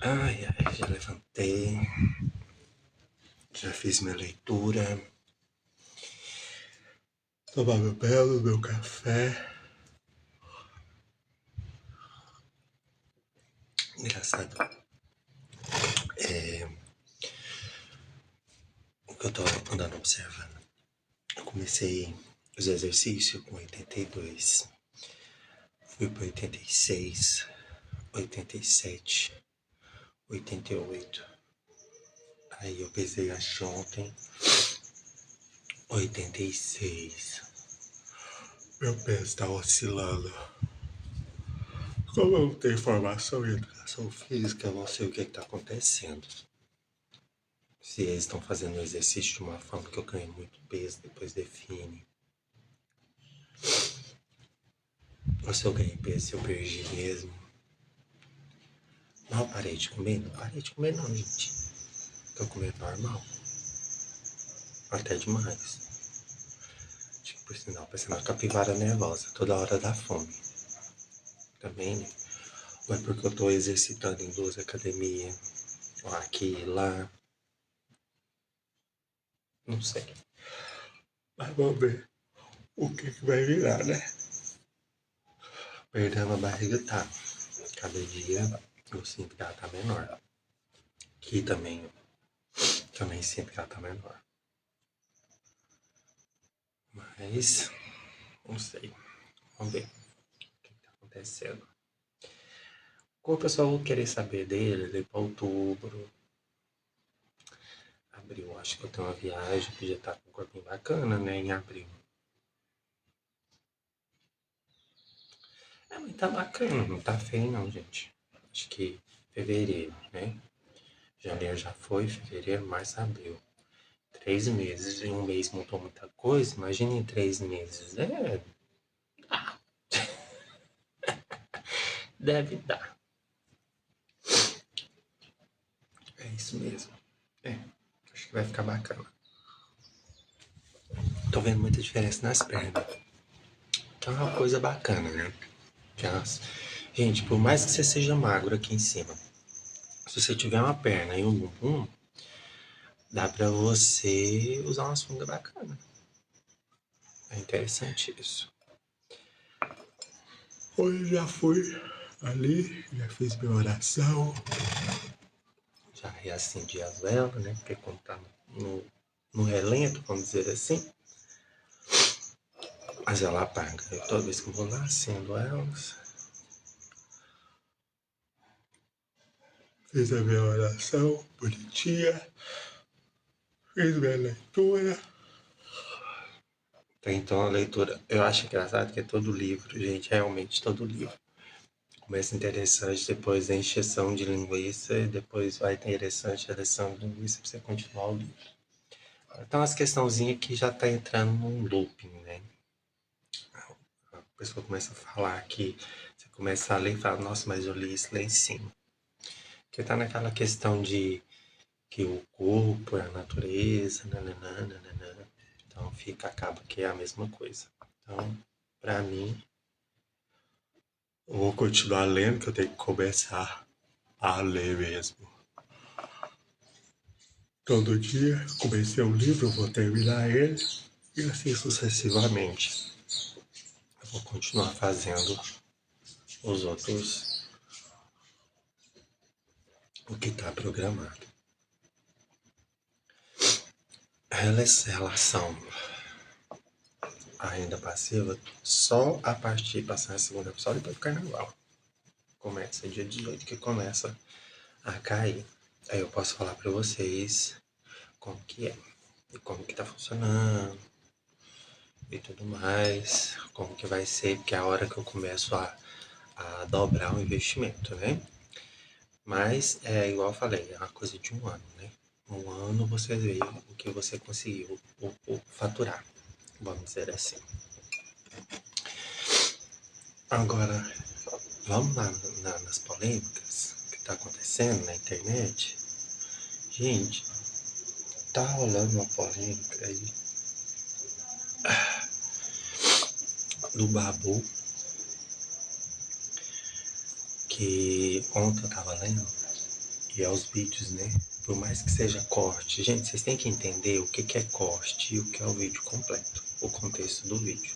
Ai, ai, já levantei, já fiz minha leitura, tomar meu belo, meu café. Engraçado, o que eu tô andando observando. Eu comecei os exercícios com 82, fui para 86, 87, 88. Aí eu pesei ontem 86. Meu peso tá oscilando. Como eu não tenho informação em educação física, eu não sei o que tá acontecendo. Se eles estão fazendo o exercício de uma forma que eu ganho muito peso, depois define. Ou se eu ganhei peso, se eu perdi mesmo. Não, parei de comer? Não parei de comer não, gente. Tô comendo normal. Até demais. Tipo, por sinal, parecendo uma capivara nervosa. Toda hora dá fome. Também, né? Ou é porque eu tô exercitando em 2 academias. Aqui e lá. Não sei. Mas vamos ver o que vai virar, né? Perdendo a barriga tá. Cada dia eu sinto que ela tá menor. Aqui também sinto que ela tá menor. Mas, não sei. Vamos ver o que tá acontecendo. Como o pessoal vou querer saber dele para outubro, abril. Acho que eu tenho uma viagem que já tá com um corpinho bacana, né? Em abril. Mas tá bacana, não tá feio não, gente. Acho que fevereiro, né? Janeiro já foi, fevereiro, março, abril. 3 meses. Em um mês mudou muita coisa. Imagina em 3 meses. Deve dar. É isso mesmo. Acho que vai ficar bacana. Tô vendo muita diferença nas pernas. Que é uma coisa bacana, né? Gente, por mais que você seja magro aqui em cima, se você tiver uma perna e um bumbum, dá pra você usar uma sunga bacana. É interessante isso. Hoje já fui ali, já fiz minha oração, já reacendi a vela, né? Porque quando tá no relento, vamos dizer assim, mas ela apaga. Toda vez que eu vou lá, acendo elas. Fiz a minha oração, bonitinha. Fiz minha leitura. Então a leitura, eu acho engraçado que é todo livro, gente, realmente todo livro. Começa interessante, depois a encheção de linguiça, e depois vai interessante a lição de linguiça pra você continuar o livro. Então as questãozinhas que já tá entrando num looping, né? A pessoa começa a falar que você começa a ler e fala, nossa, mas eu li isso lá em cima. Porque tá naquela questão de que o corpo é a natureza, nananana. Então acaba que é a mesma coisa. Então, pra mim, eu vou continuar lendo, que eu tenho que começar a ler mesmo. Todo dia, comecei um livro, vou terminar ele, e assim sucessivamente. Eu vou continuar fazendo os outros, o que está programado. Relação à renda passiva, só a partir de passar a segunda, só depois do carnaval. Começa dia 18 que começa a cair. Aí eu posso falar para vocês como que é, e como que tá funcionando, e tudo mais, como que vai ser, porque é a hora que eu começo a dobrar o investimento, né? Mas é igual eu falei, é uma coisa de um ano, né? Um ano você vê o que você conseguiu o faturar, vamos dizer assim. Agora, vamos lá nas polêmicas que tá acontecendo na internet. Gente, tá rolando uma polêmica aí do Babu, que ontem eu tava lendo, e aos vídeos, né? Por mais que seja corte. Gente, vocês têm que entender o que é corte e o que é o vídeo completo, o contexto do vídeo.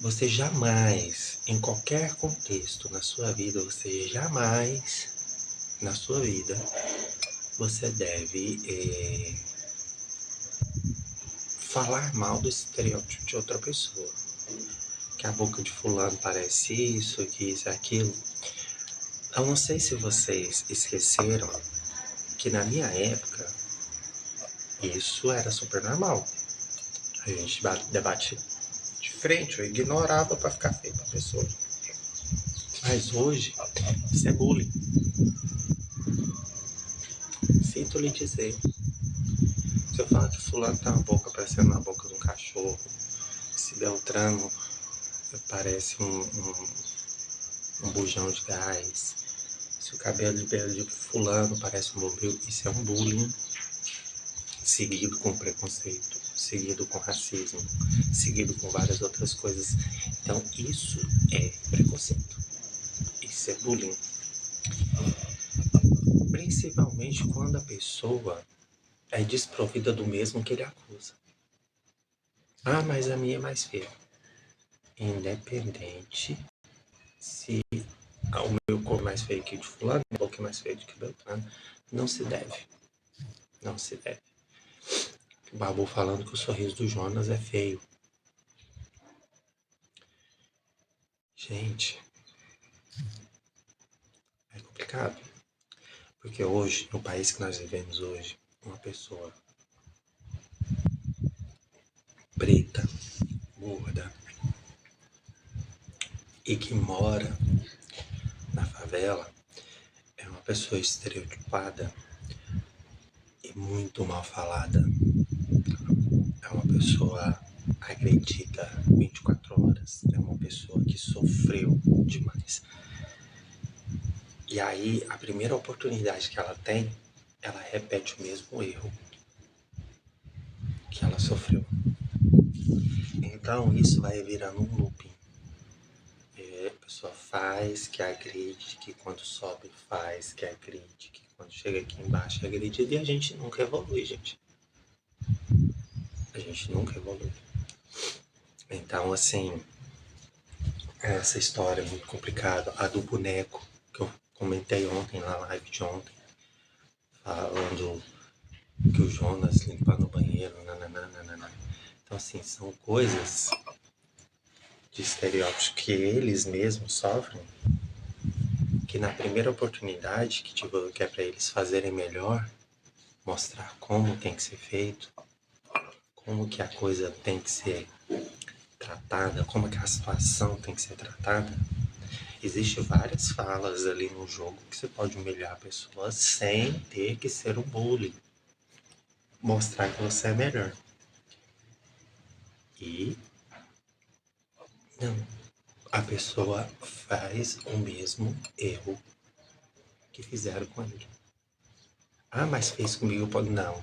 Você jamais, em qualquer contexto na sua vida, você deve falar mal do estereótipo de outra pessoa. Que a boca de fulano parece isso, que isso, aquilo. Eu não sei se vocês esqueceram que na minha época isso era super normal. A gente debate de frente, eu ignorava pra ficar feio pra pessoa. Mas hoje, isso é bullying. Sinto lhe dizer. Se eu falar que fulano tem uma boca parecendo uma boca de um cachorro, se Beltrano parece um bujão de gás, se o cabelo de fulano parece um bombril, isso é um bullying seguido com preconceito, seguido com racismo, seguido com várias outras coisas. Então isso é preconceito, isso é bullying. Principalmente quando a pessoa é desprovida do mesmo que ele acusa. Ah, mas a minha é mais feia. Independente se o meu corpo é mais feio que o de fulano, o meu corpo é mais feio do que o Beltrano, não se deve. Não se deve. O Babu falando que o sorriso do Jonas é feio. Gente, é complicado. Porque hoje, no país que nós vivemos hoje, uma pessoa preta, gorda e que mora na favela é uma pessoa estereotipada e muito mal falada. É uma pessoa agredida 24 horas. É uma pessoa que sofreu demais. E aí, a primeira oportunidade que ela tem, ela repete o mesmo erro que ela sofreu. Então, isso vai virando um looping. A pessoa faz, que agride, que quando sobe faz, que agride, que quando chega aqui embaixo é agredido, e a gente nunca evolui, gente. A gente nunca evolui. Então, assim, essa história é muito complicada. A do boneco, que eu comentei ontem na live de ontem, falando que o Jonas limpando o banheiro, nananana. Então, assim, são coisas de estereótipos que eles mesmos sofrem, que na primeira oportunidade que é para eles fazerem melhor, mostrar como tem que ser feito, como que a coisa tem que ser tratada, como que a situação tem que ser tratada. Existem várias falas ali no jogo que você pode humilhar a pessoa sem ter que ser um bullying. Mostrar que você é melhor. E não, a pessoa faz o mesmo erro que fizeram com ele. Ah, mas fez comigo, pode não.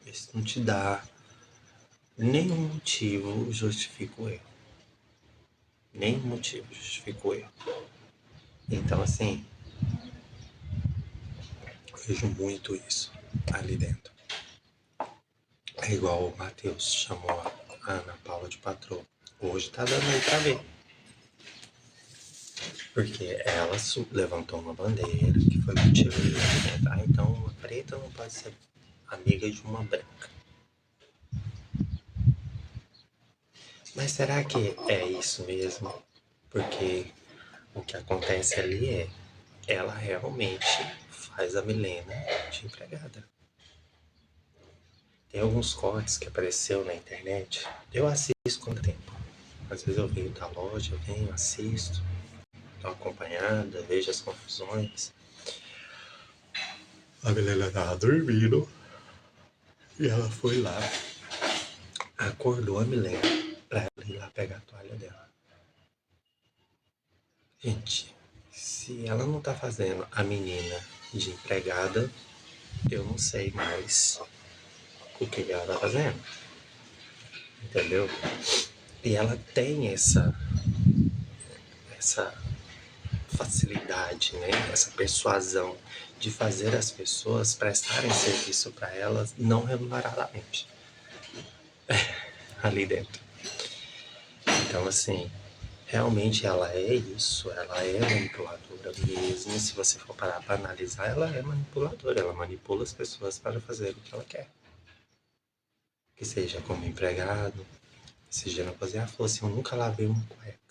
Isso não te dá nenhum motivo justifica o erro. Nenhum motivo justifica o erro. Então, assim, eu vejo muito isso ali dentro. É igual o Matheus chamou a Ana Paula de patroa. Hoje tá dando aí pra ver. Porque ela levantou uma bandeira que foi motivo de argumento. Ah, então uma preta não pode ser amiga de uma branca. Mas será que é isso mesmo? Porque o que acontece ali é ela realmente faz a Milena de empregada. Tem alguns cortes que apareceu na internet. Eu assisto com tempo. Às vezes eu venho da loja, eu venho, assisto, dou uma acompanhada, vejo as confusões. A Milena tava dormindo e ela foi lá, acordou a Milena pra ela ir lá pegar a toalha dela. Gente, se ela não tá fazendo a menina de empregada, eu não sei mais o que ela tá fazendo. Entendeu? E essa facilidade, né? Essa persuasão de fazer as pessoas prestarem serviço para elas não remuneradamente ali dentro. Então, assim, realmente ela é isso, ela é manipuladora mesmo. Se você for parar para analisar, ela é manipuladora, ela manipula as pessoas para fazer o que ela quer. Que seja como empregado, seja na cozinha. Ela falou assim, eu nunca lavei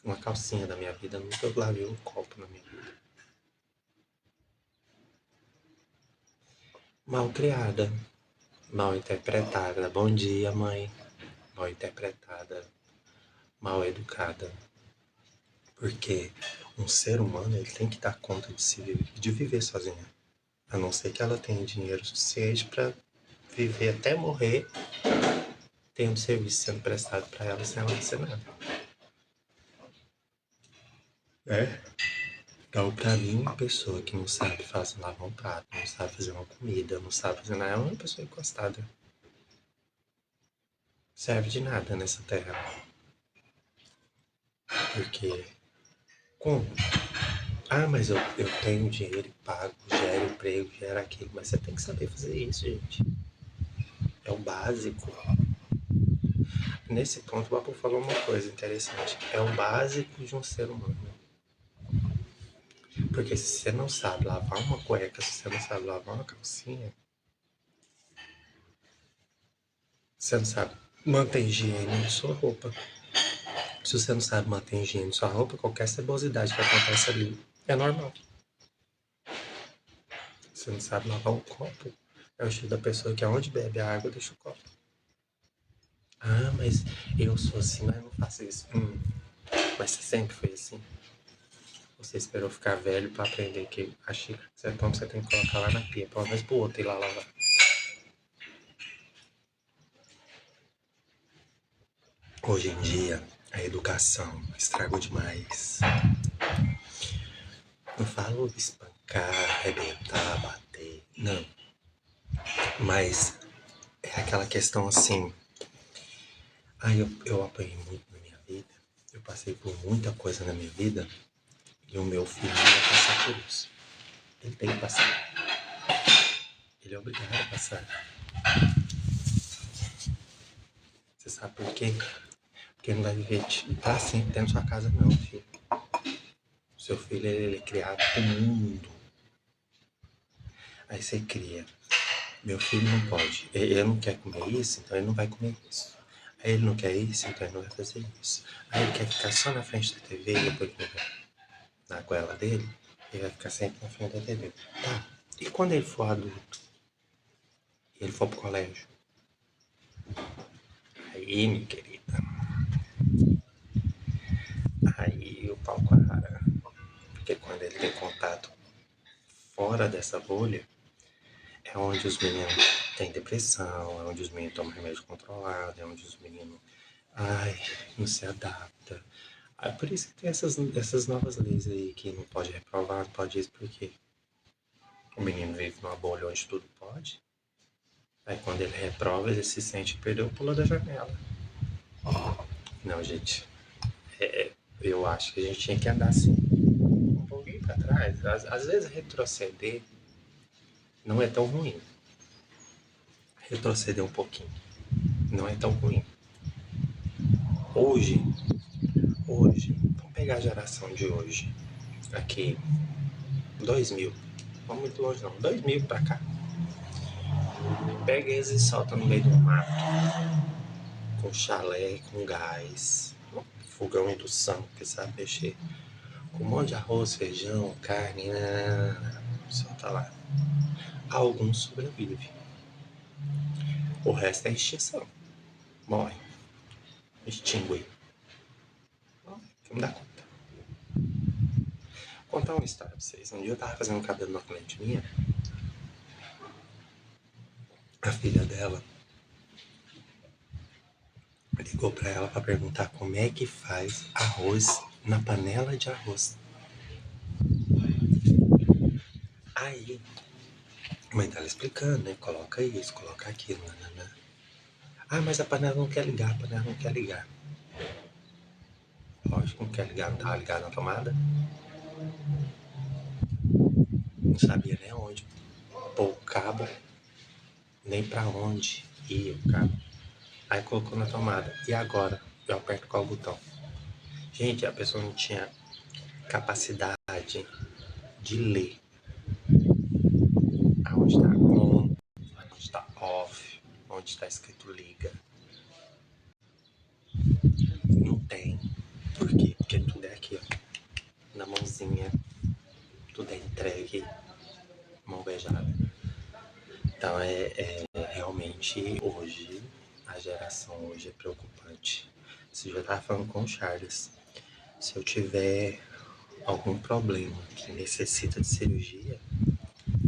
uma calcinha da minha vida, nunca lavei um copo na minha vida. Mal criada, mal interpretada. Bom dia, mãe. Mal interpretada, mal educada. Porque um ser humano ele tem que dar conta de viver sozinha. A não ser que ela tenha dinheiro suficiente para viver até morrer, tendo serviço sendo prestado para ela sem ela fazer nada. Então, pra mim, uma pessoa que não sabe lavar um prato, não sabe fazer uma comida, não sabe fazer nada, é uma pessoa encostada. Serve de nada nessa terra. Porque, como? Ah, mas eu tenho dinheiro e pago, gero emprego, gero aquilo. Mas você tem que saber fazer isso, gente. É o básico. Nesse ponto, o Papo falou uma coisa interessante. É o básico de um ser humano. Porque se você não sabe lavar uma cueca, se você não sabe lavar uma calcinha, você não sabe manter higiene na sua roupa. Se você não sabe manter higiene na sua roupa, qualquer cebosidade que acontece ali é normal. Você não sabe lavar um copo, é o estilo da pessoa que aonde bebe a água deixa o copo. Ah, mas eu sou assim, mas eu não faço isso. Mas você sempre foi assim? Você esperou ficar velho pra aprender que a xícara que você toma, você tem que colocar lá na pia, pelo menos pro outro ir lá lavar. Hoje em dia, a educação estragou demais. Não falo espancar, arrebentar, bater, não. Mas é aquela questão assim. Eu apanhei muito na minha vida, eu passei por muita coisa na minha vida, e o meu filho vai passar por isso. Ele tem que passar. Ele é obrigado a passar. Você sabe por quê? Porque ele não vai viver pra sempre dentro da sua casa, não, filho. O seu filho, ele é criado pro mundo. Aí você cria. Meu filho não pode. Ele não quer comer isso, então ele não vai comer isso. Aí ele não quer isso, então ele não vai fazer isso. Aí ele quer ficar só na frente da TV e depois na goela dele, ele vai ficar sempre na frente da TV. Tá. E quando ele for adulto? E ele for pro colégio? Aí, minha querida. Aí o pau para. Porque quando ele tem contato fora dessa bolha, é onde os meninos têm depressão, é onde os meninos tomam remédio controlado, é onde os meninos, não se adaptam. Por isso que tem essas novas leis aí que não pode reprovar, não pode isso, porque o menino vive numa bolha onde tudo pode. Aí quando ele reprova, ele se sente que perdeu o pulo da janela. Não, gente, eu acho que a gente tinha que andar assim, um pouquinho pra trás. Às vezes retroceder não é tão ruim. Retroceder um pouquinho não é tão ruim. Hoje, vamos pegar a geração de hoje, aqui, 2000, vamos muito longe não, 2000 pra cá. Pega eles e solta no meio do mato, com chalé, com gás, fogão indução, que sabe mexer, com um monte de arroz, feijão, carne, solta lá. Alguns sobrevivem, o resto é extinção, morre, extingue. Não dá conta. Vou contar uma história pra vocês. Um dia eu tava fazendo um cabelo numa cliente minha, a filha dela ligou pra ela pra perguntar como é que faz arroz na panela de arroz. Aí, a mãe dela explicando, né? Coloca isso, coloca aquilo, nananã. Ah, mas a panela não quer ligar, a panela não quer ligar. Lógico que não quer ligar, não tava ligada na tomada. Não sabia nem onde pôr o cabo, nem pra onde ia o cabo. Aí colocou na tomada. E agora? Eu aperto qual botão? Gente, a pessoa não tinha capacidade de ler aonde está on, onde está off, onde está escrito liga. Não tem. Por quê? Porque tudo é aqui, ó, na mãozinha. Tudo é entregue, mão beijada. Então realmente hoje, a geração hoje é preocupante. Você já estava falando com o Charles. Se eu tiver algum problema que necessita de cirurgia,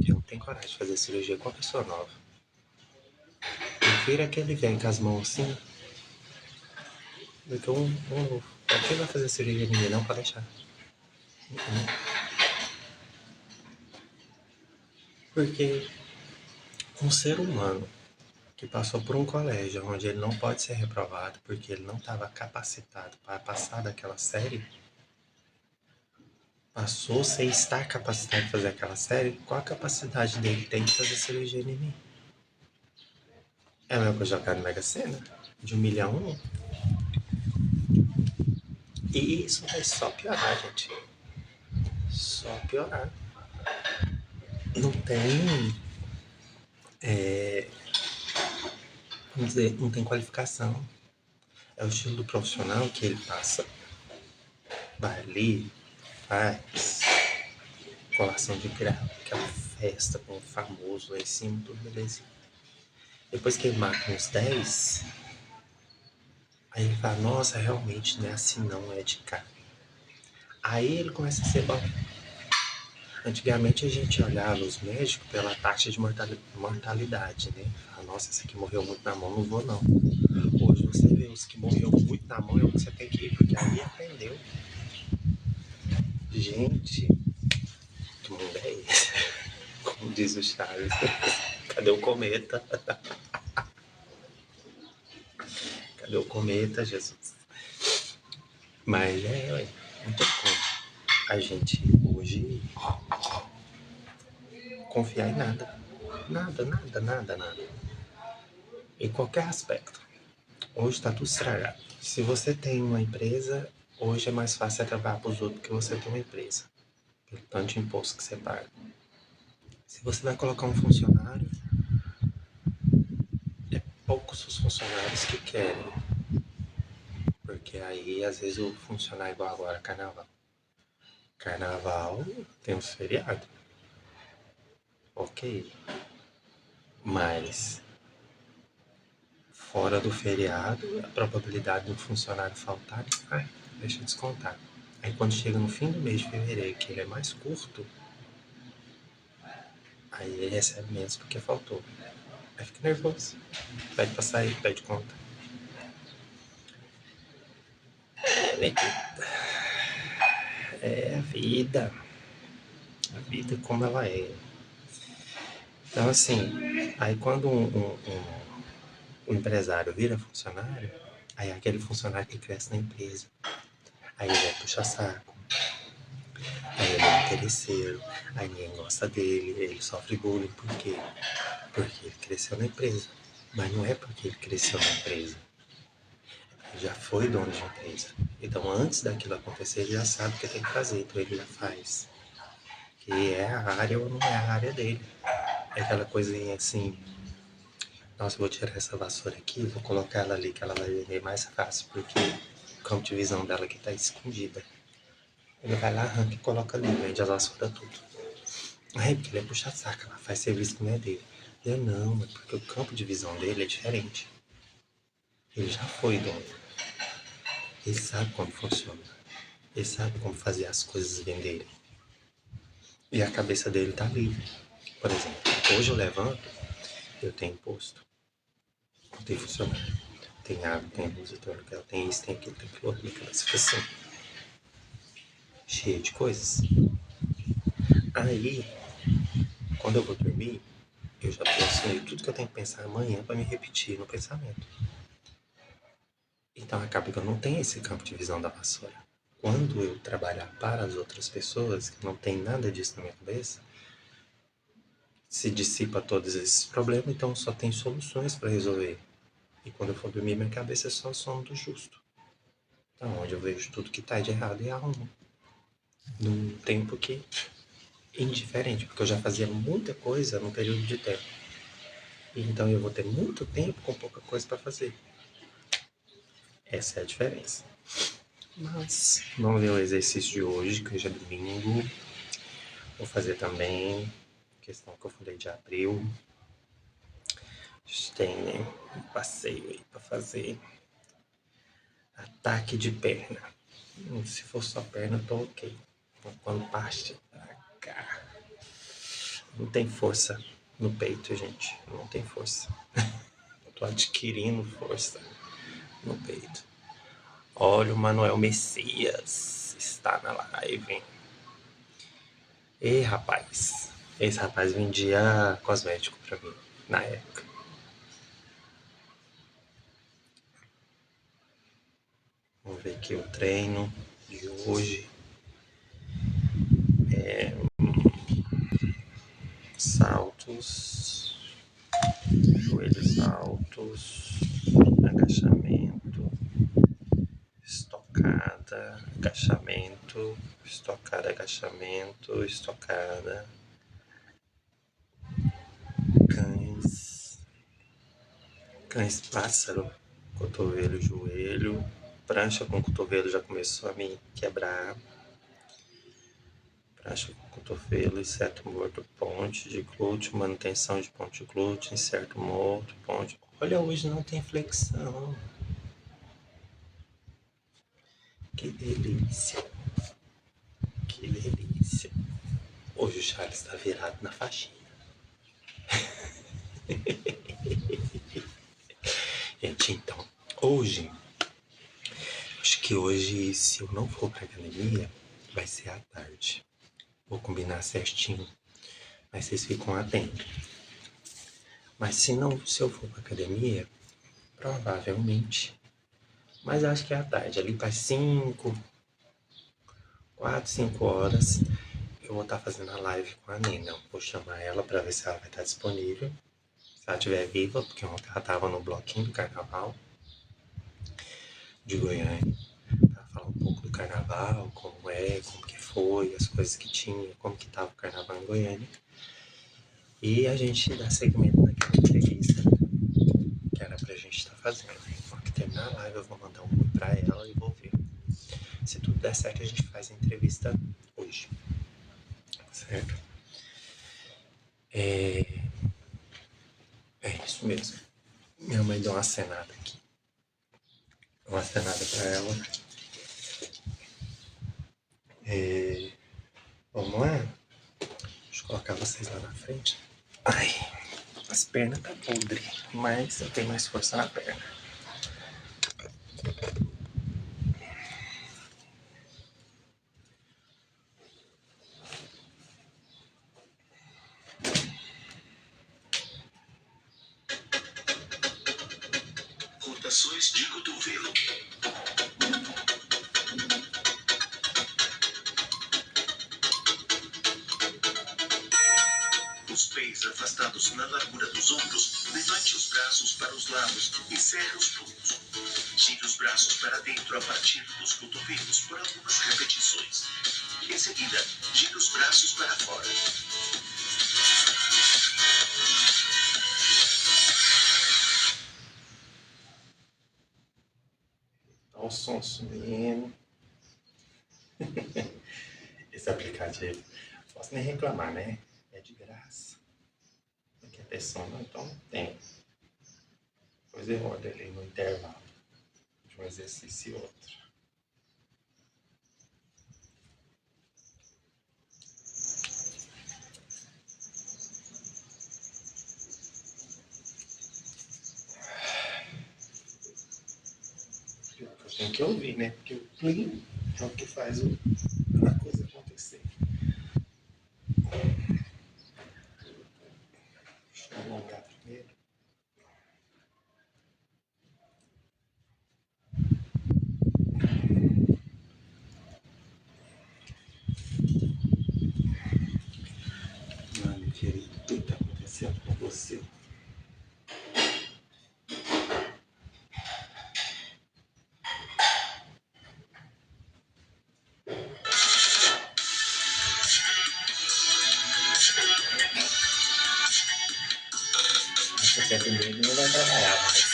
eu não tenho coragem de fazer cirurgia com uma pessoa nova. Prefiro que ele vem com as mãos assim do que um novo. Pra que vai fazer cirurgia em mim? Não, pode deixar. Porque um ser humano que passou por um colégio onde ele não pode ser reprovado porque ele não estava capacitado para passar daquela série, passou sem estar capacitado de fazer aquela série, qual a capacidade dele tem de fazer cirurgia em mim? É a mesma coisa jogar no Mega Sena? De 1 milhão? E isso vai só piorar, gente. Só piorar. Não tem, vamos dizer, não tem qualificação. É o estilo do profissional que ele passa. Vai ali, faz colação de grau, aquela festa com o famoso lá em cima, tudo beleza. Depois que ele marca uns 10, aí ele fala, nossa, realmente não é assim não, é de cá. Aí ele começa a ser bom. Antigamente a gente olhava os médicos pela taxa de mortalidade, né? Fala, nossa, esse aqui morreu muito na mão, não vou não. Hoje você vê os que morreu muito na mão, é o que você tem que ir, porque aí aprendeu. Gente, que mundo é esse? Como diz o Charles, cadê o cometa? Cadê o cometa, Jesus? Mas ué, não tem como a gente hoje confiar em nada. Nada, nada, nada, nada. Em qualquer aspecto. Hoje está tudo estragado. Se você tem uma empresa, hoje é mais fácil você trabalhar para os outros que você ter uma empresa. Pelo tanto de imposto que você paga. Se você vai colocar um funcionário, é poucos os funcionários que querem. Porque aí, às vezes, o funcionário igual agora, carnaval. Carnaval tem uns feriados. Ok. Mas, fora do feriado, a probabilidade do funcionário faltar, deixa eu descontar. Aí quando chega no fim do mês de fevereiro, que ele é mais curto, aí ele recebe menos porque faltou. Aí fica nervoso. Pede pra sair, pede conta. É a vida. A vida como ela é. Então, assim, aí quando um empresário vira funcionário, aí é aquele funcionário que cresce na empresa. Aí ele é puxa-saco, aí ele é interesseiro, aí ninguém gosta dele, ele sofre bullying. Por quê? Porque ele cresceu na empresa. Mas não é porque ele cresceu na empresa. Ele já foi dono de empresa. Então, antes daquilo acontecer, ele já sabe o que tem que fazer. Então, ele já faz. Que é a área ou não é a área dele. É aquela coisinha assim, nossa, eu vou tirar essa vassoura aqui, vou colocar ela ali, que ela vai vender mais fácil, porque o campo de visão dela aqui tá escondida. Ele vai lá, arranca e coloca ali, vende as vassouras tudo. Aí, porque ele é puxa-saco, ela faz serviço que não é dele. Eu não, é porque o campo de visão dele é diferente. Ele já foi dono. Ele sabe como funciona. Ele sabe como fazer as coisas venderem. E a cabeça dele tá livre. Por exemplo, hoje eu levanto, eu tenho imposto. Eu tenho funcionário. Tem água, tem luz, eu tenho aluguel, tem isso, tem aquilo, tem aquilo outro. Minha cabeça fica assim, cheia de coisas. Aí, quando eu vou dormir, eu já penso em tudo que eu tenho que pensar amanhã para me repetir no pensamento. Então acaba que eu não tenho esse campo de visão da vassoura. Quando eu trabalhar para as outras pessoas, que não tem nada disso na minha cabeça, se dissipa todos esses problemas, então só tem soluções para resolver. E quando eu for dormir, minha cabeça é só o sono do justo. Então, onde eu vejo tudo que tá de errado e arrumo. Num tempo que indiferente, porque eu já fazia muita coisa num período de tempo. Então eu vou ter muito tempo com pouca coisa para fazer. Essa é a diferença. Mas vamos ver o exercício de hoje, que hoje é domingo. Vou fazer também questão que eu falei de abril. A gente tem, né, um passeio aí para fazer. Ataque de perna. Se for só perna, tô ok. Quando parte pra cá. Não tem força no peito, gente. Não tem força. Tô adquirindo força no peito. Olha, o Manuel Messias está na live. Ei, rapaz. Esse rapaz vendia cosmético pra mim na época. Vamos ver aqui o treino de hoje. Saltos, joelhos altos, agachamento, estocada, agachamento, estocada, agachamento, estocada, cães pássaro, cotovelo, joelho, prancha com cotovelo já começou a me quebrar, prancha com cotovelo, inserto morto, ponte de glúteo, manutenção de ponte de glúteo, inserto morto, ponte. Olha, hoje não tem flexão. Que delícia. Que delícia. Hoje o Charles está virado na faxina. Gente, então, hoje, acho que hoje, se eu não for pra academia, vai ser à tarde. Vou combinar certinho, mas vocês ficam atentos. Mas se eu for pra academia, provavelmente, mas acho que é à tarde, ali para 4, 5 horas, eu vou estar fazendo a live com a Nina. Vou chamar ela para ver se ela vai estar disponível. Se ela estiver viva, porque ontem ela estava no bloquinho do carnaval de Goiânia. Para falar um pouco do carnaval, como que foi, as coisas que tinha, como que estava o carnaval em Goiânia. E a gente dá seguimento naquela entrevista que era pra gente estar fazendo. Na hora que terminar a live, eu vou mandar um oi pra ela e vou ver. Se tudo der certo, a gente faz a entrevista hoje. Certo? É isso mesmo. Minha mãe deu uma acenada aqui. Uma acenada pra ela. Vamos lá? Deixa eu colocar vocês lá na frente. Ai, as pernas tá podre, mas eu tenho mais força na perna. Rotações de cotovelo. Os pés afastados na largura dos ombros, levante os braços para os lados e cerre os punhos. Gire os braços para dentro a partir dos cotovelos por algumas repetições. Em seguida, gire os braços para fora. Olha o som subindo. Esse aplicativo, posso nem reclamar, né? É de graça. Não quer ter sono, então tem. Depois eu olho ali no intervalo de um exercício e outro. Eu tenho que ouvir, né? Porque o plim é o que faz a coisa acontecer. Deixa eu alongar primeiro. Mano, querido, eita. você. Essa queda dele não vai trabalhar mais.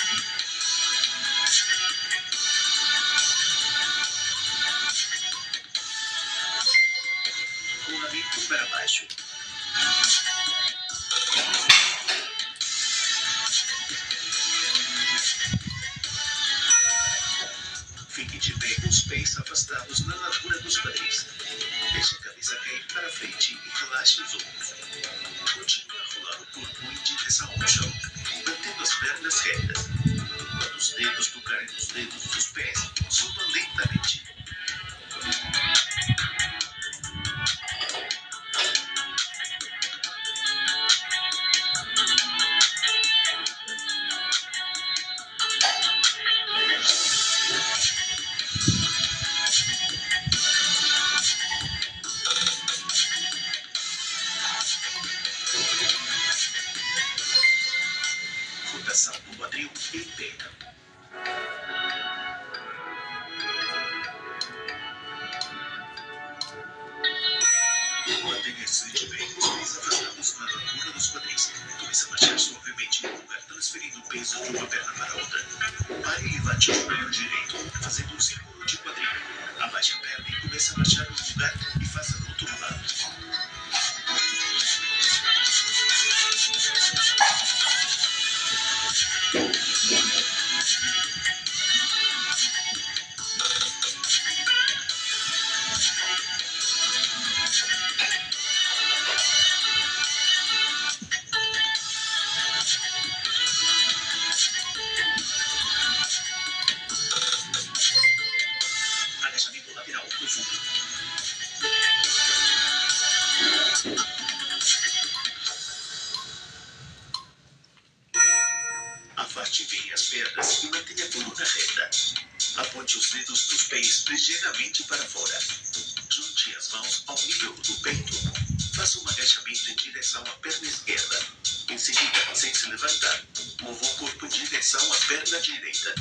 Rolamento para baixo. Fique de pé com os pés afastados na largura dos quadris. Deixe a cabeça cair para frente e relaxe os ombros. Continue a rolar o corpo em direção ao chão, mantendo as pernas retas. Quando os dedos tocarem nos dedos dos pés, suba lentamente. Rotação do quadril em pé. Mantenha-se de pé com os pés afastados na largura dos quadris. Comece a marchar suavemente no lugar, transferindo o peso de uma perna para a outra. Pare e levante o joelho direito, fazendo um círculo de quadril. Abaixe a perna e comece a marchar no lugar e faça do outro lado. Agachamento lateral profundo. Afaste bem as pernas e mantenha a coluna reta. Aponte os dedos dos pés ligeiramente para fora. Junte as mãos ao nível do peito. Faça um agachamento em direção à perna esquerda. Em seguida, sem se levantar, mova o corpo em direção à perna direita.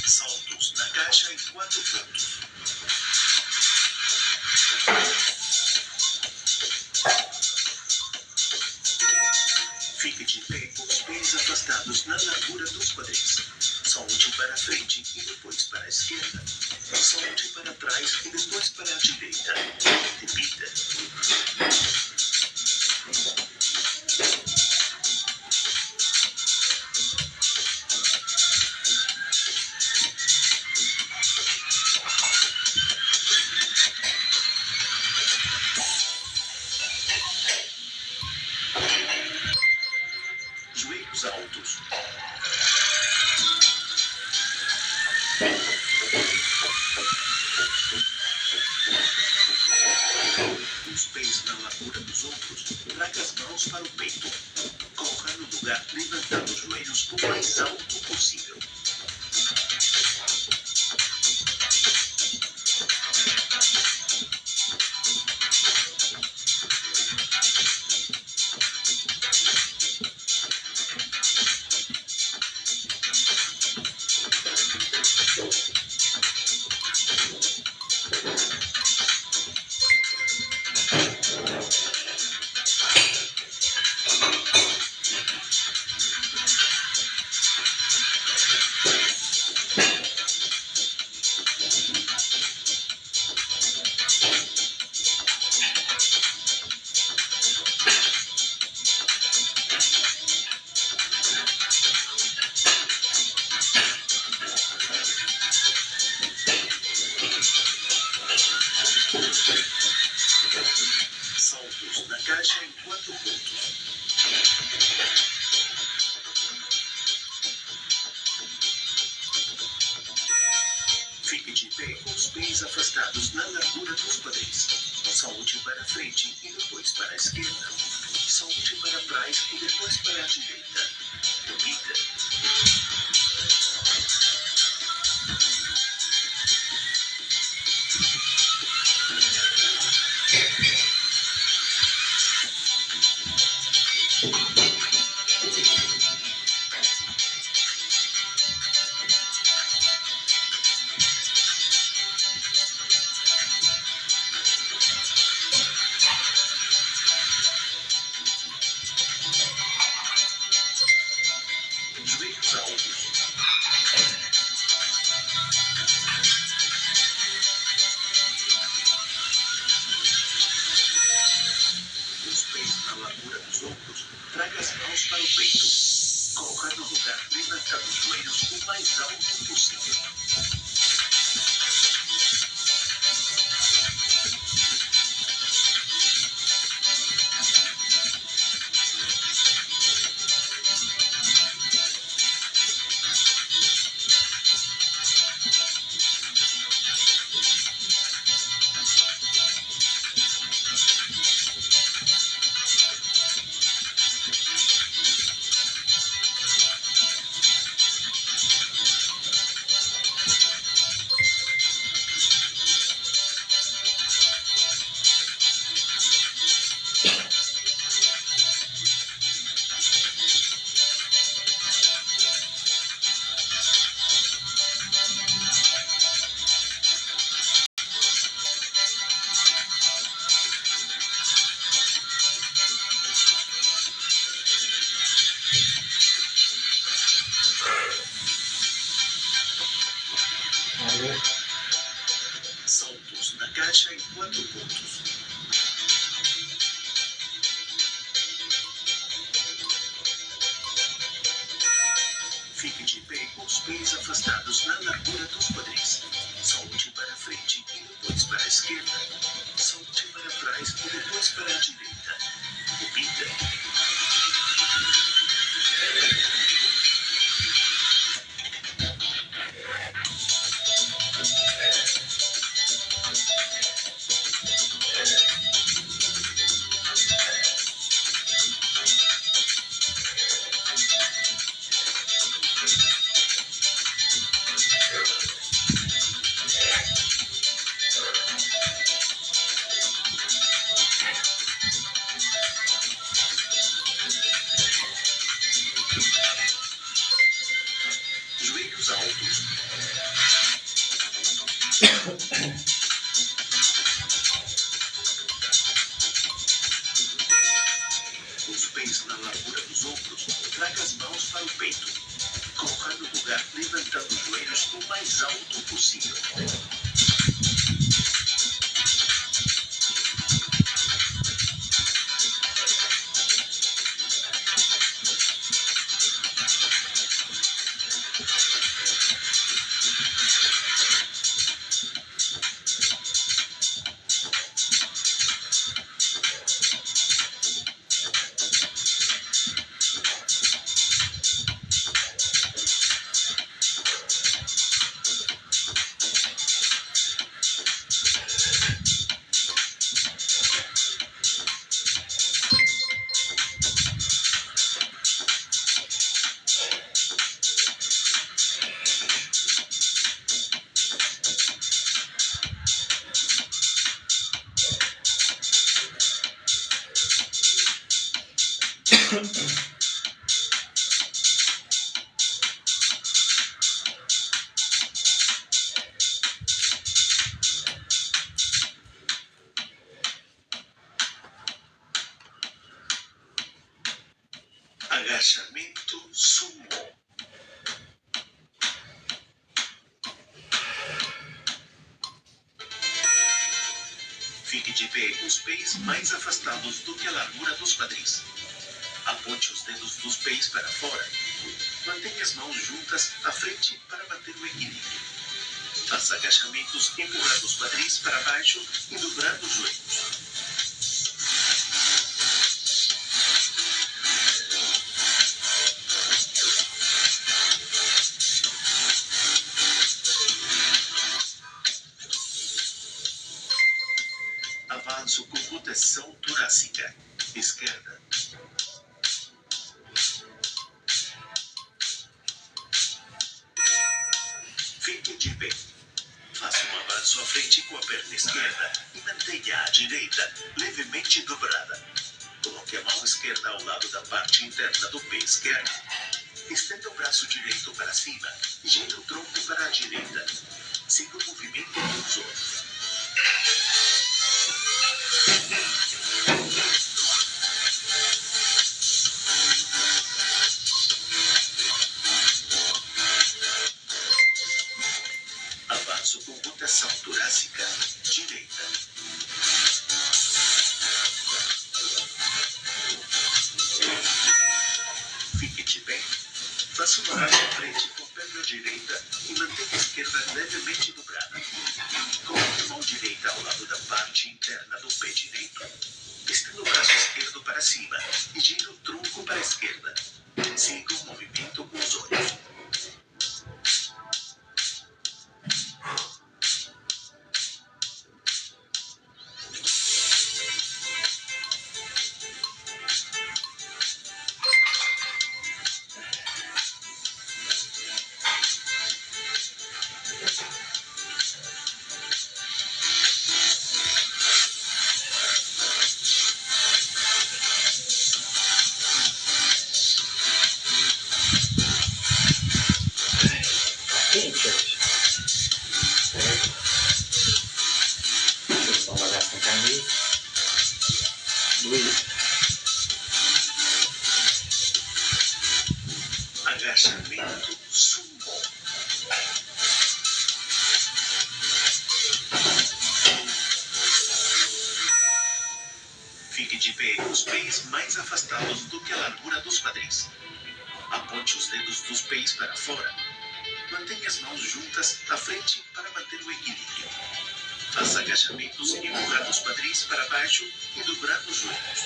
Saltos na caixa em 4 pontos. Fique de pé com os pés afastados na largura dos quadris. Solte para frente e depois para a esquerda. Solte para trás e depois para a direita. Repita. Joelhos altos. Os pés na largura dos ombros. Traga as mãos para o peito. Corra no lugar, levantando os joelhos o mais alto possível. Saltos na caixa em 4 pontos. Fique de pé com os pés afastados na largura dos quadris. Saúde para frente e depois para a esquerda. Saúde para trás e depois para a direita. Repita. Joelhos altos. Os pés na largura dos ombros. Traga as mãos para o peito. Colocar no lugar, levantar os joelhos o mais alto possível. Saltos na caixa em 4 pontos. Fique de pé com os pés afastados na largura dos quadris. Salte para frente e depois para a esquerda. Salte para trás e depois para a direita. Repita. Joelhos altos. Os pés na largura dos ombros. Traga as mãos para o peito. Colocar no lugar, levantando os joelhos o mais alto possível. Agachamento sumo. Fique de pé com os pés mais afastados do que a largura dos quadris. Aponte os dedos dos pés para fora. Mantenha as mãos juntas à frente para manter o equilíbrio. Faça agachamentos empurrando os quadris para baixo e dobrando os joelhos. torácica esquerda. Fique de pé. Faça um avanço à frente com a perna esquerda e mantenha a direita levemente dobrada. Coloque a mão esquerda ao lado da parte interna do pé esquerdo. Estenda o braço direito para cima e gire o tronco para a direita. Siga o movimento com os olhos. Avanço com rotação torácica direita. Fique de pé. Faça uma marcha à frente com a perna direita e mantenha a esquerda levemente dobrada. Coloque a mão direita ao lado da parte interna do pé direito. Estenda o braço esquerdo para cima e gire o tronco para a esquerda. Siga o movimento com os olhos. Quente hoje. Só molhar essa camisa. Luiz. Agachamento sumo. Fique de pé com os pés mais afastados do que a largura dos quadris. Aponte os dedos dos pés para fora. Mantenha as mãos juntas à frente para manter o equilíbrio. Faça agachamentos empurrando os quadris para baixo e dobrando os joelhos.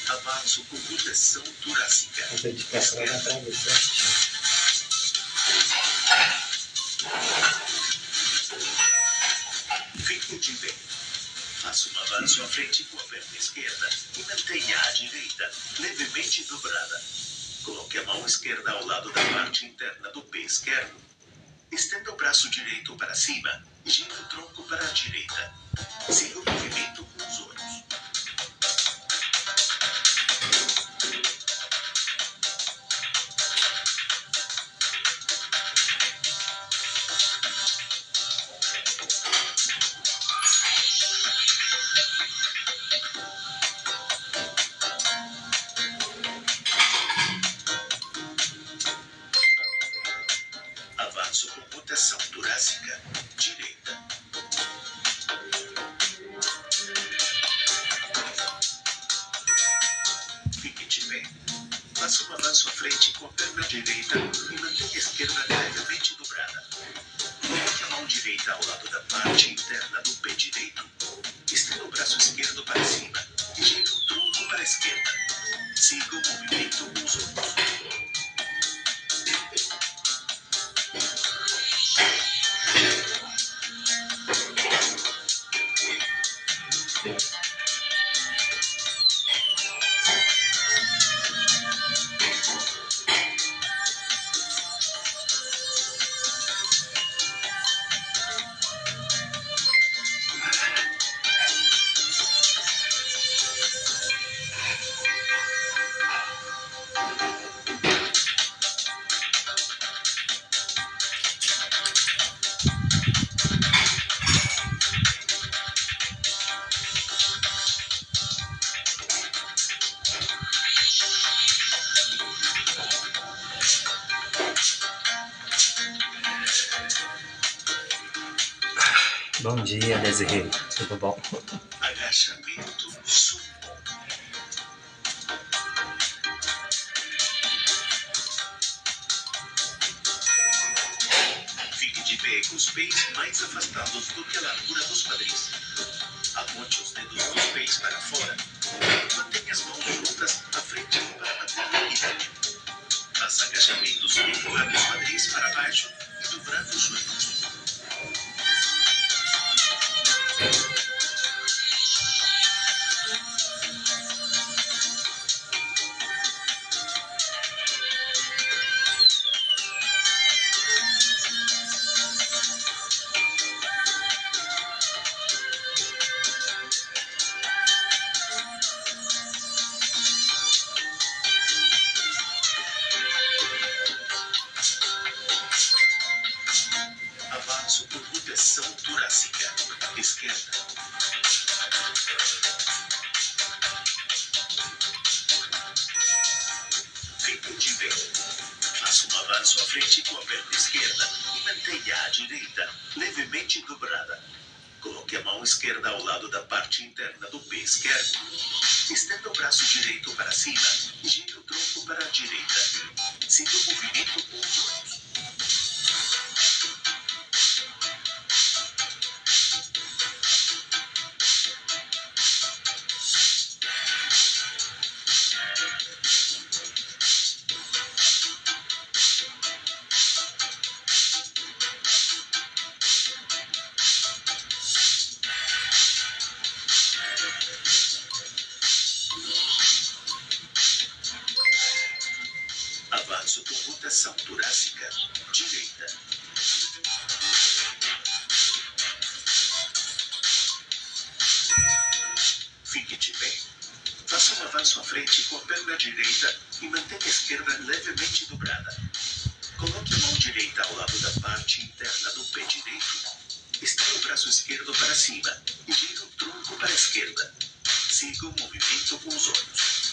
Avanço com rotação torácica A dedicação da esquerda. camisa. Fique de pé. Faça um avanço à frente com a perna esquerda e mantenha a direita levemente dobrada. Coloque a mão esquerda ao lado da parte interna do pé esquerdo. Estenda o braço direito para cima e gire o tronco para a direita. Siga o movimento com os olhos. Avanço com rotação torácica direita. Fique de pé. Faça um avanço à frente com a perna direita e mantenha a esquerda levemente dobrada. Coloque a mão direita ao lado da parte interna do pé direito. Estenda o braço esquerdo para cima e gire o tronco para a esquerda. Siga o movimento com os olhos. Bom dia, Desirê. Tudo bom? Agachamento sumo. Fique de pé com os pés mais afastados do que a largura dos quadris. Aponte os dedos dos pés para fora. Mantenha as mãos juntas à frente para manter o equilíbrio. Faça agachamentos empurrando os quadris para baixo e dobrando os joelhos. Avanço por proteção torácica. Esquerda. Fique de pé. Faça um avanço à frente com a perna esquerda e mantenha a direita levemente dobrada. Coloque a mão esquerda ao lado da parte interna do pé esquerdo. Estenda o braço direito para cima e gire o tronco para a direita. Siga o movimento com os olhos. Avanço com rotação torácica. Direita. Fique de pé. Faça um avanço à frente com a perna direita e mantenha a esquerda levemente dobrada. Coloque a mão direita ao lado da parte interna do pé direito. Estenda o braço esquerdo para cima e gire o tronco para a esquerda. Siga o movimento com os olhos.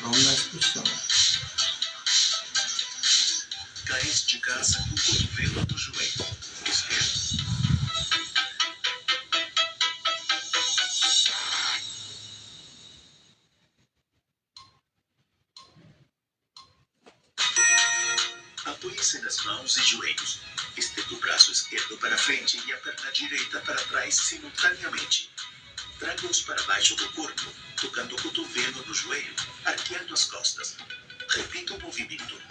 Vamos mais pro chão. Cães de caça com o cotovelo no joelho. Esquerdo. Apoie-se nas mãos e joelhos. Estenda o braço esquerdo para frente e a perna direita para trás simultaneamente. Traga-os para baixo do corpo, tocando o cotovelo no joelho, arqueando as costas. Repita o movimento.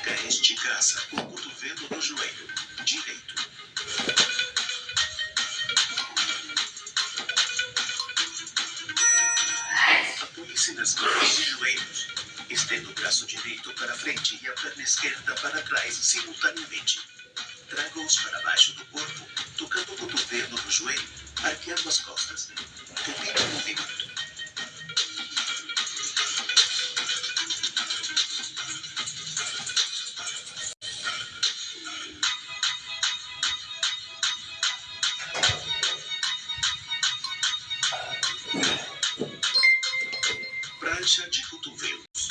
Cães de caça com o cotovelo no joelho. Direito. Apoie-se nas mãos e joelhos. Estenda o braço direito para frente e a perna esquerda para trás simultaneamente. Traga-os para baixo do corpo, tocando o cotovelo no joelho, arqueando as costas. Repita o movimento. Prancha de cotovelos.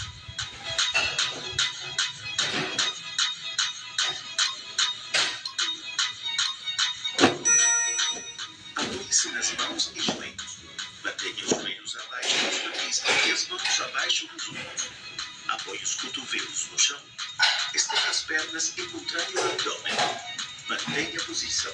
Apoie-se nas mãos e joelhos. Mantenha os joelhos abaixo dos quadris e as mãos abaixo dos ombros. Apoie os cotovelos no chão. Estenda as pernas e contraia o abdômen. Mantenha a posição.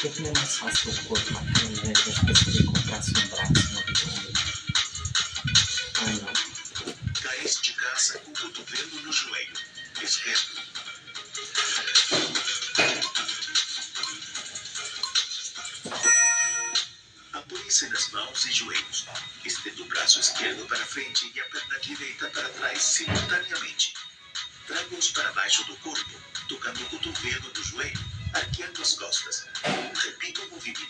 Por que não é mais fácil o corpo aqui, né? Eu preferi comprar um braço no abdômen. Ai, não. Caes de caça com o cotovelo no joelho esquerdo. Apoie-se nas mãos e joelhos. Estenda o braço esquerdo para frente e a perna direita para trás simultaneamente. Traga-os para baixo do corpo, tocando o cotovelo no joelho, arqueando as costas. Repita o movimento.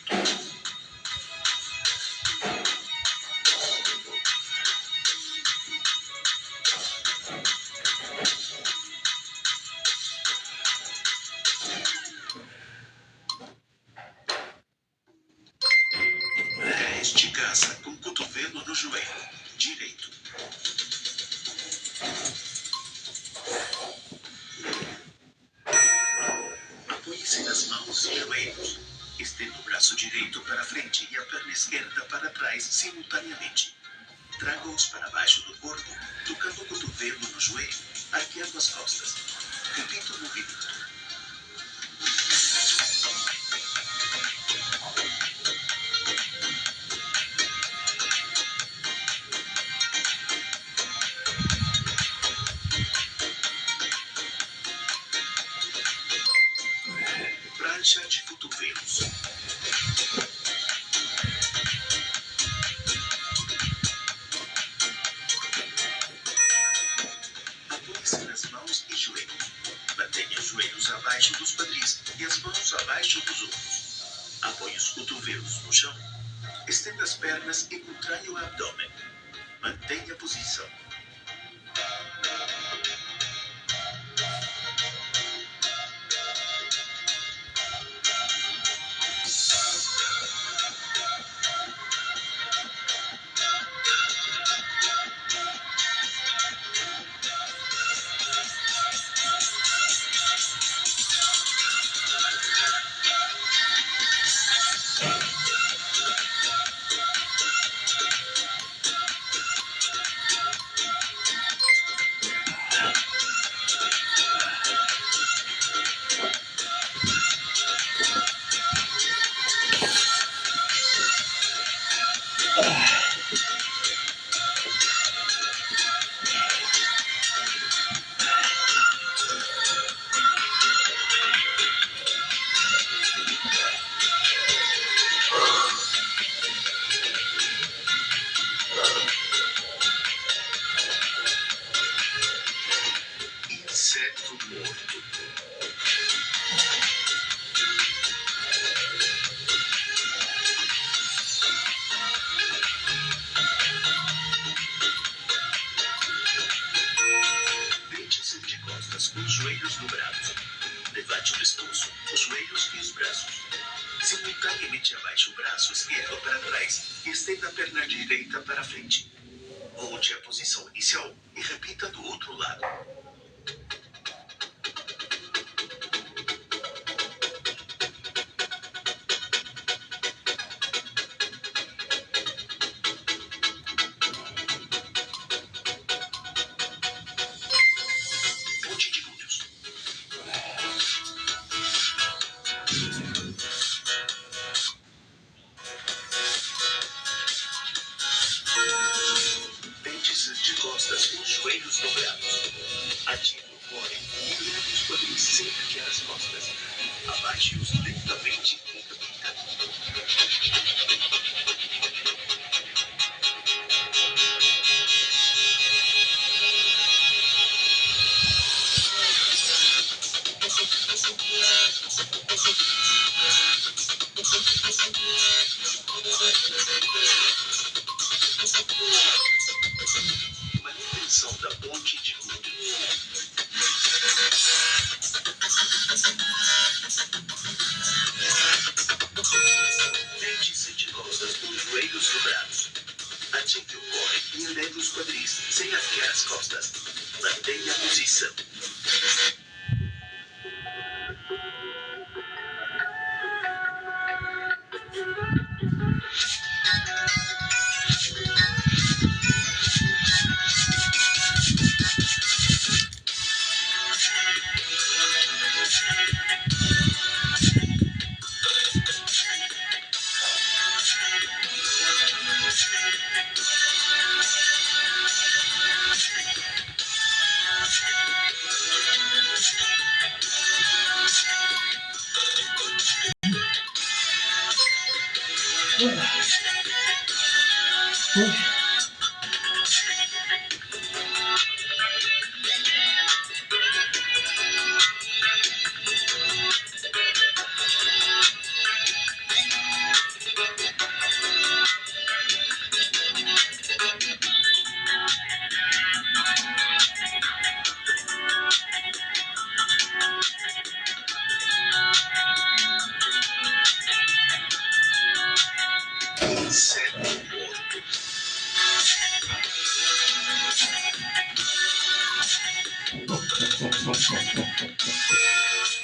Caes de caça com o cotovelo no joelho direito. Apoie-se nas mãos e joelhos. Estenda o braço direito para frente e a perna esquerda para trás simultaneamente. Traga-os para baixo do corpo, tocando o cotovelo no joelho, arqueando as costas. Repita o movimento. Prancha de cotovelos. Apoie-se nas mãos e joelhos. Mantenha os joelhos abaixo dos quadris e as mãos abaixo dos ombros. Apoie os cotovelos no chão. Estenda as pernas e contraia o abdômen. Mantenha a posição. Inseto morto. Deite-se de costas com os joelhos dobrados. Levante o pescoço, os joelhos e os braços. Simultaneamente abaixe o braço esquerdo para trás e estenda a perna direita para frente. Volte à posição inicial e repita do outro lado. Ponte de glúteos. Deite-se de costas com os joelhos dobrados. Ative o core e leve os quadris sem arquear as costas. Abaixe-os lentamente e repita. Manutenção da ponte de glúteos. Deite-se de costas com os joelhos dobrados. Ative o core e eleve os quadris sem arquear as costas. Mantenha a posição.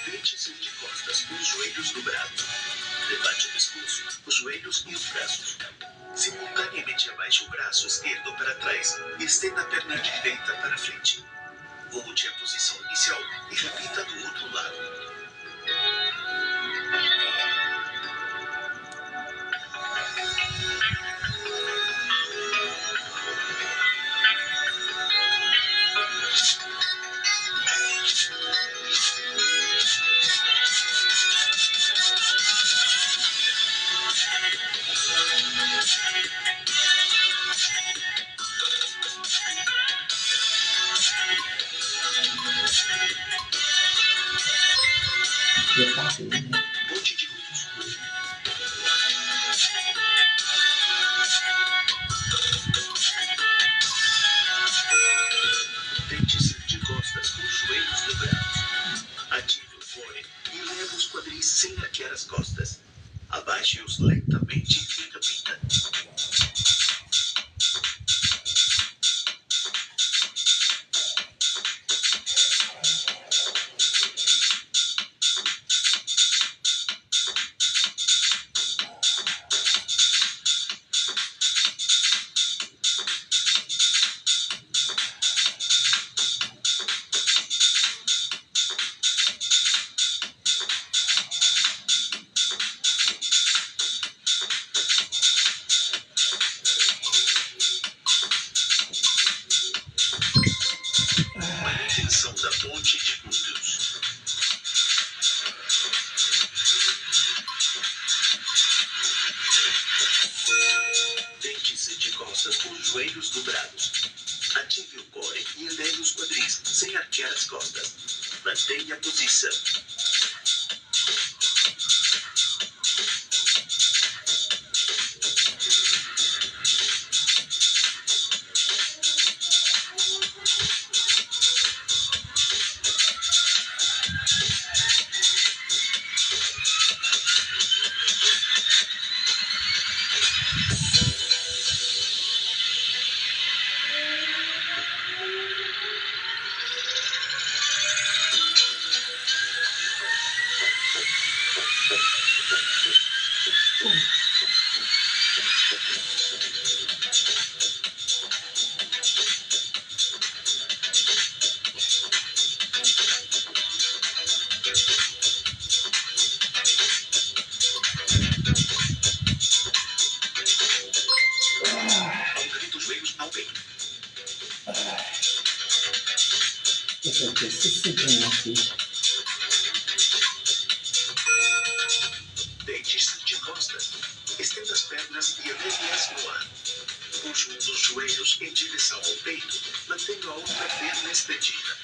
Deite-se de costas com os joelhos dobrados. Levante o pescoço, os joelhos e os braços. Simultaneamente abaixe o braço esquerdo para trás e estenda a perna direita para frente. Volte à posição inicial e repita do outro lado. Ponte de glúteos. Deite-se de costas com os joelhos dobrados. Ative o core e leve os quadris sem arquear as costas. Abaixe-os lentamente e repita. Manutenção da ponte de glúteos. Deite-se de costas com os joelhos dobrados. Ative o core e eleve os quadris sem arquear as costas. Mantenha a posição. Alongamento dos joelhos ao peito. Eu tô esquecidinho aqui. Deite-se de costas. Estenda as pernas e eleve-as no ar. Puxe um dos joelhos em direção ao peito. Mantenha a outra perna estendida.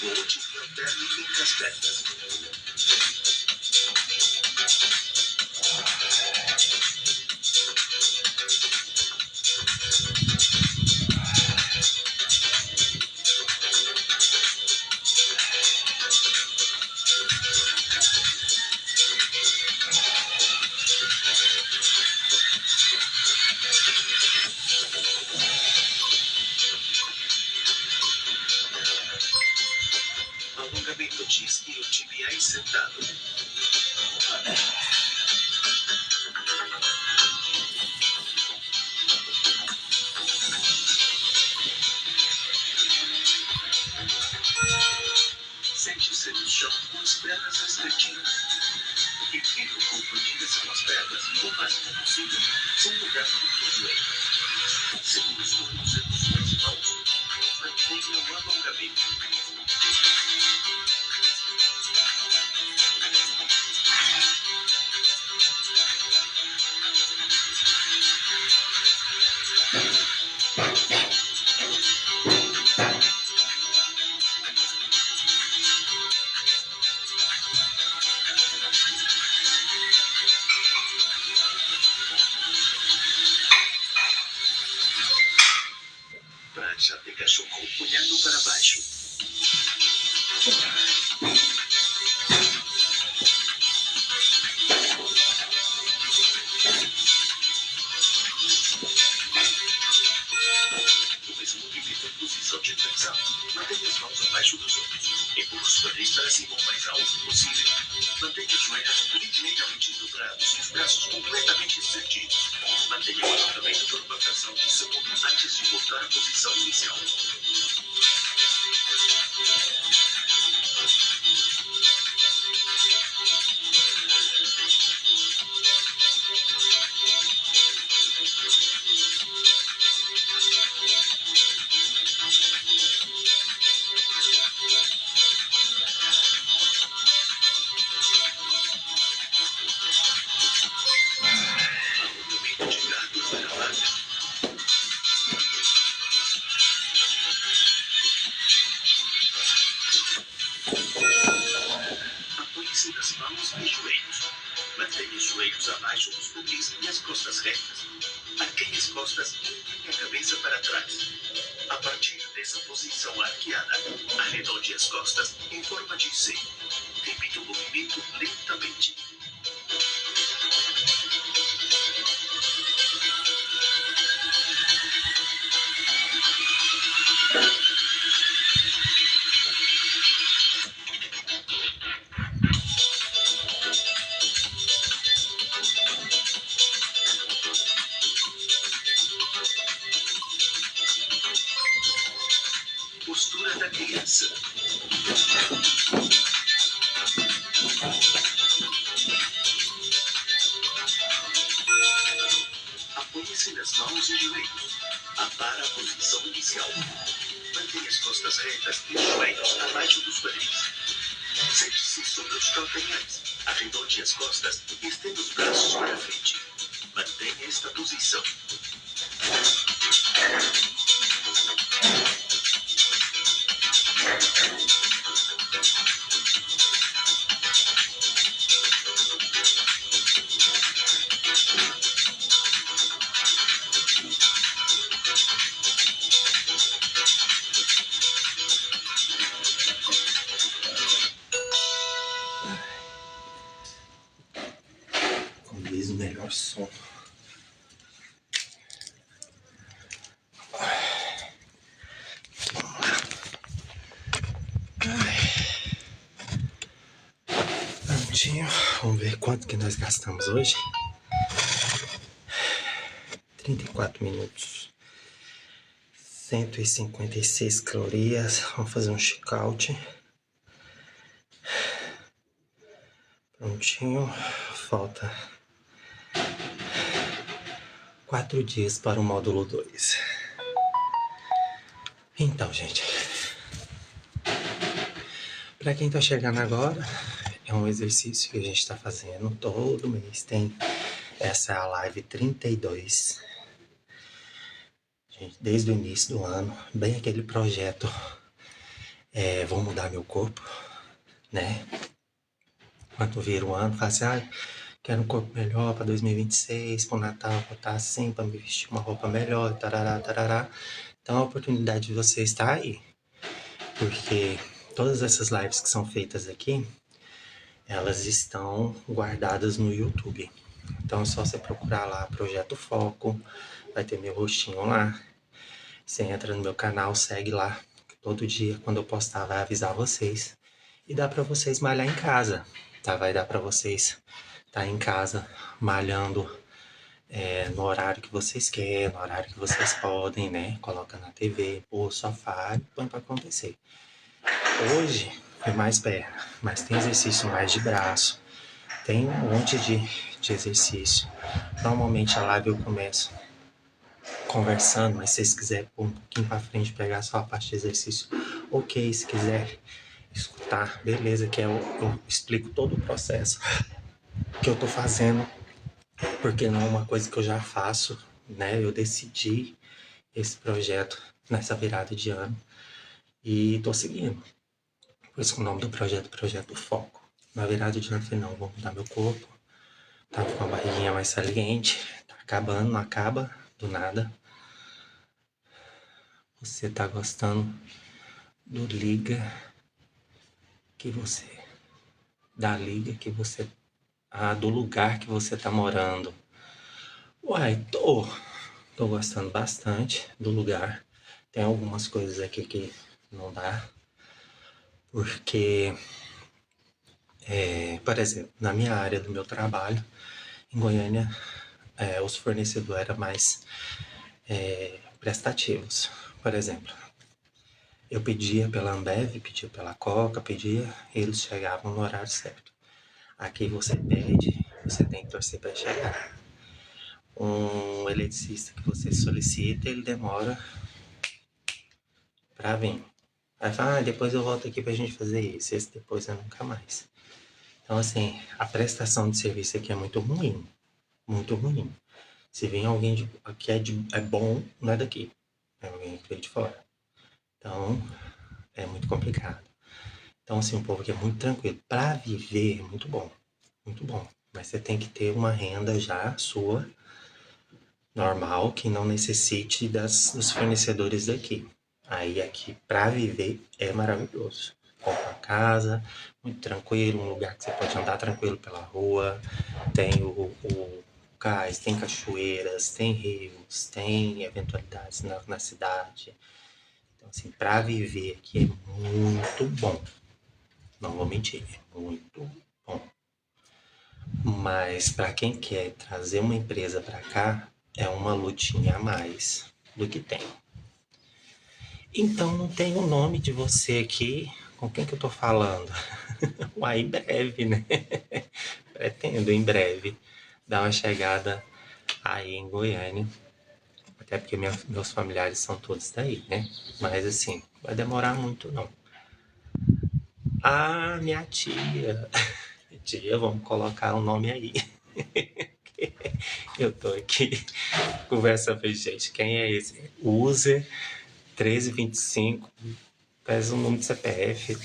Volte e alterne entre as pernas. Alongamento de isquiotibiais sentado. Sente-se no chão com as pernas estendidas. Incline o corpo em direção às pernas o máximo possível, sem tocar muito os joelhos. Segure os tornozelos com as mãos. Mantenha o alongamento. olhando para baixo. O mesmo movimento em posição de flexão. Mantenha as mãos abaixo dos ombros. Empurre os quadris para cima o mais alto possível. Mantenha os joelhos ligeiramente dobrados e os braços completamente estendidos. Mantenha o alongamento por uma fração de segundo antes de voltar à posição inicial. Alongamento de gato para a vaga. Apoie-se nas mãos e joelhos. Mantenha os joelhos abaixo dos quadris e as costas retas. Arqueie as costas e incline a cabeça para trás. A partir dessa posição arqueada, arredonde as costas em forma de C. Repita o movimento lentamente. Postura da criança. Apoie-se nas mãos e joelhos. Apara a posição inicial. Mantenha as costas retas e os joelhos abaixo dos quadris. Sente-se sobre os calcanhares. Arredonde as costas e estenda os braços para frente. Mantenha esta posição. Como diz, o melhor som. Prontinho. Vamos ver quanto que nós gastamos hoje. 34 minutos. 156 calorias. Vamos fazer um check-out. Prontinho. Falta 4 dias para o módulo 2. Então, gente, para quem tá chegando agora, é um exercício que a gente tá fazendo todo mês. Tem essa é a live 32. Gente, desde o início do ano, bem aquele projeto Vou Mudar Meu Corpo, né? Quando vira o ano, fala assim, quero um corpo melhor para 2026, para o Natal, para estar assim, para me vestir uma roupa melhor, tarará, tarará. Então a oportunidade de você estar aí, porque todas essas lives que são feitas aqui, elas estão guardadas no YouTube. Então é só você procurar lá, Projeto Foco, vai ter meu rostinho lá. Você entra no meu canal, segue lá. Todo dia, quando eu postar, vai avisar vocês. E dá para vocês malhar em casa, tá? Vai dar para vocês estar em casa, malhando no horário que vocês querem, no horário que vocês podem, né? Coloca na TV, ou sofá, e põe para acontecer. Hoje foi mais perna, mas tem exercício mais de braço, tem um monte de exercício. Normalmente a live eu começo conversando, mas se vocês quiserem pôr um pouquinho para frente, pegar só a parte de exercício, ok. Se quiser escutar, beleza, que eu explico todo o processo que eu tô fazendo, porque não é uma coisa que eu já faço, né? Eu decidi esse projeto nessa virada de ano e tô seguindo. Por isso que o nome do projeto, Projeto Foco. Na virada de ano, eu falei, não, vou mudar meu corpo. Tava com a barriguinha mais saliente, tá acabando, não acaba do nada. você tá gostando do liga que você... Da liga que você... do lugar que você tá morando. Uai, tô gostando bastante do lugar. Tem algumas coisas aqui que não dá. Porque, por exemplo, na minha área do meu trabalho, em Goiânia, os fornecedores eram mais prestativos. Por exemplo, eu pedia pela Ambev, pedia pela Coca, pedia, eles chegavam no horário certo. Aqui você pede, você tem que torcer para chegar. Um eletricista que você solicita, ele demora para vir. Aí fala, depois eu volto aqui pra gente fazer isso. Esse depois é nunca mais. Então, assim, a prestação de serviço aqui é muito ruim. Muito ruim. Se vem alguém que é bom, não é daqui. É alguém que veio de fora. Então, é muito complicado. Então, assim, um povo aqui é muito tranquilo. Para viver é muito bom. Muito bom. Mas você tem que ter uma renda já sua, normal, que não necessite dos fornecedores daqui. Aí aqui, para viver, é maravilhoso. Compra uma casa, muito tranquilo, um lugar que você pode andar tranquilo pela rua. Tem o cais, tem cachoeiras, tem rios, tem eventualidades na cidade. Então, assim, para viver aqui é muito bom. Não vou mentir, é muito bom. Mas para quem quer trazer uma empresa para cá, é uma lutinha a mais do que tem. Então não tem o nome de você aqui. Com quem que eu tô falando? Uai, em breve, né? Pretendo em breve dar uma chegada aí em Goiânia. Até porque meus familiares são todos daí, né? Mas assim, vai demorar muito não. Ah, minha tia. Tia, vamos colocar o nome aí. Eu tô aqui conversa com gente. Quem é esse? User 1325. Pesa o número de CPF.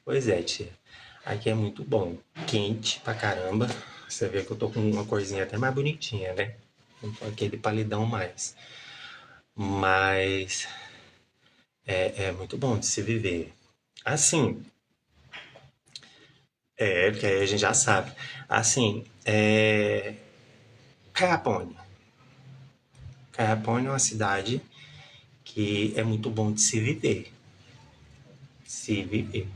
Pois é, tia. Aqui é muito bom. Quente pra caramba. Você vê que eu tô com uma corzinha até mais bonitinha, né? Não tô aquele palidão mais. Mas é muito bom de se viver. Assim, porque aí a gente já sabe. Assim, Caiapônia. Caiapônia é uma cidade que é muito bom de se viver. Se viver.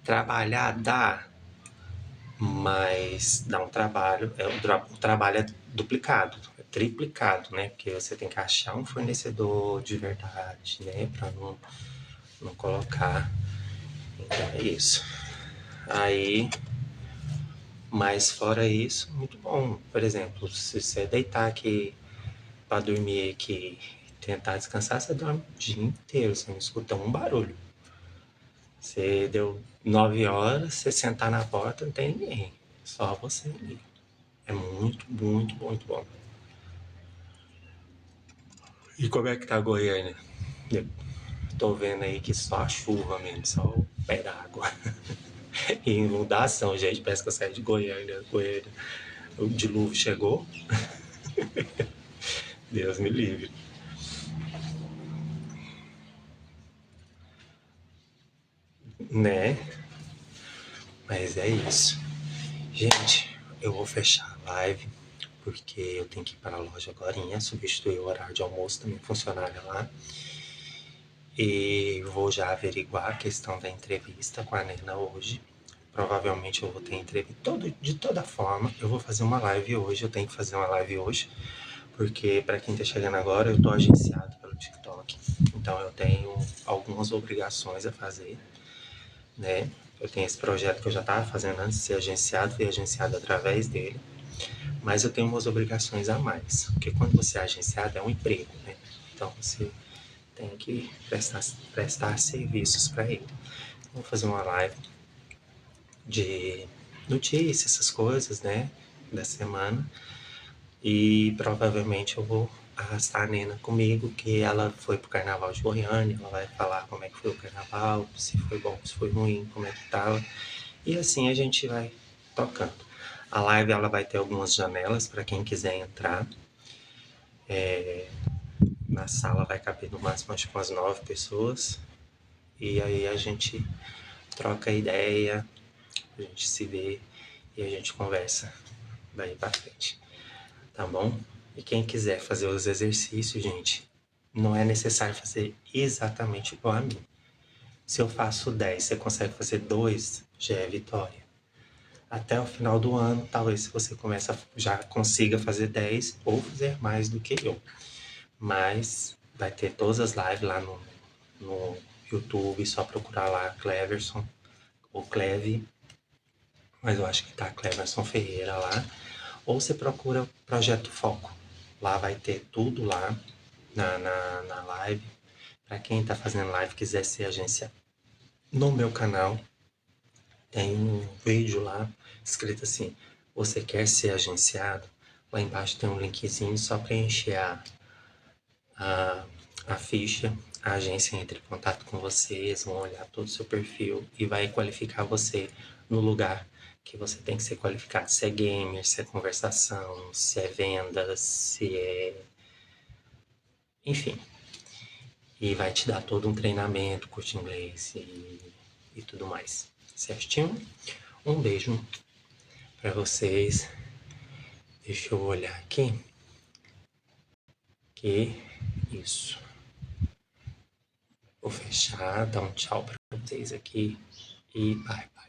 Trabalhar dá, mas dá um trabalho. O trabalho é duplicado, é triplicado, né? Porque você tem que achar um fornecedor de verdade, né? Pra não colocar. Então é isso. Aí, mas fora isso, muito bom. Por exemplo, se você deitar aqui pra dormir aqui, tentar descansar, você dorme o dia inteiro, você não escuta um barulho. Você deu 9 horas, você sentar na porta, não tem ninguém. Só você ali. É muito, muito, muito bom. E como é que tá Goiânia? Eu tô vendo aí que só a chuva mesmo, só o pé d'água. E inundação, gente. Parece que eu saí de Goiânia. O dilúvio chegou. Deus me livre. Né? Mas é isso. Gente, eu vou fechar a live porque eu tenho que ir para a loja agora, substituir o horário de almoço da minha funcionária lá. E vou já averiguar a questão da entrevista com a Nena hoje. Provavelmente eu vou ter entrevista. De toda forma, eu vou fazer uma live hoje. Eu tenho que fazer uma live hoje. Porque, para quem tá chegando agora, eu tô agenciado pelo TikTok. Então, eu tenho algumas obrigações a fazer, né? Eu tenho esse projeto que eu já estava fazendo antes de ser agenciado, fui agenciado através dele. Mas eu tenho umas obrigações a mais. Porque quando você é agenciado, é um emprego, né? Então, você tem que prestar serviços para ele. Então, vou fazer uma live de notícias, essas coisas, né? Da semana. E provavelmente eu vou arrastar a Nena comigo, que ela foi pro Carnaval de Goiânia, ela vai falar como é que foi o Carnaval, se foi bom, se foi ruim, como é que tava. E assim a gente vai tocando. A live ela vai ter algumas janelas para quem quiser entrar Na sala vai caber no máximo acho que umas 9 pessoas. E aí a gente troca ideia, a gente se vê e a gente conversa daí pra frente. Tá bom? E quem quiser fazer os exercícios, gente, não é necessário fazer exatamente igual a mim. Se eu faço 10, você consegue fazer 2, já é vitória. Até o final do ano, talvez você já consiga fazer 10 ou fazer mais do que eu. Mas vai ter todas as lives lá no YouTube, só procurar lá Cleverson ou Cleve, mas eu acho que tá Cleverson Ferreira lá. Ou você procura Projeto Foco. Lá vai ter tudo lá na live. Para quem tá fazendo live quiser ser agência no meu canal, tem um vídeo lá escrito assim: você quer ser agenciado? Lá embaixo tem um linkzinho só preencher a, a ficha. A agência entra em contato com vocês, vão olhar todo o seu perfil e vai qualificar você no lugar que você tem que ser qualificado. Se é gamer, se é conversação, se é vendas, se é... enfim. E vai te dar todo um treinamento, curso inglês e tudo mais. Certinho? Um beijo para vocês. Deixa eu olhar aqui. Que isso. Vou fechar, dar um tchau para vocês aqui e bye bye.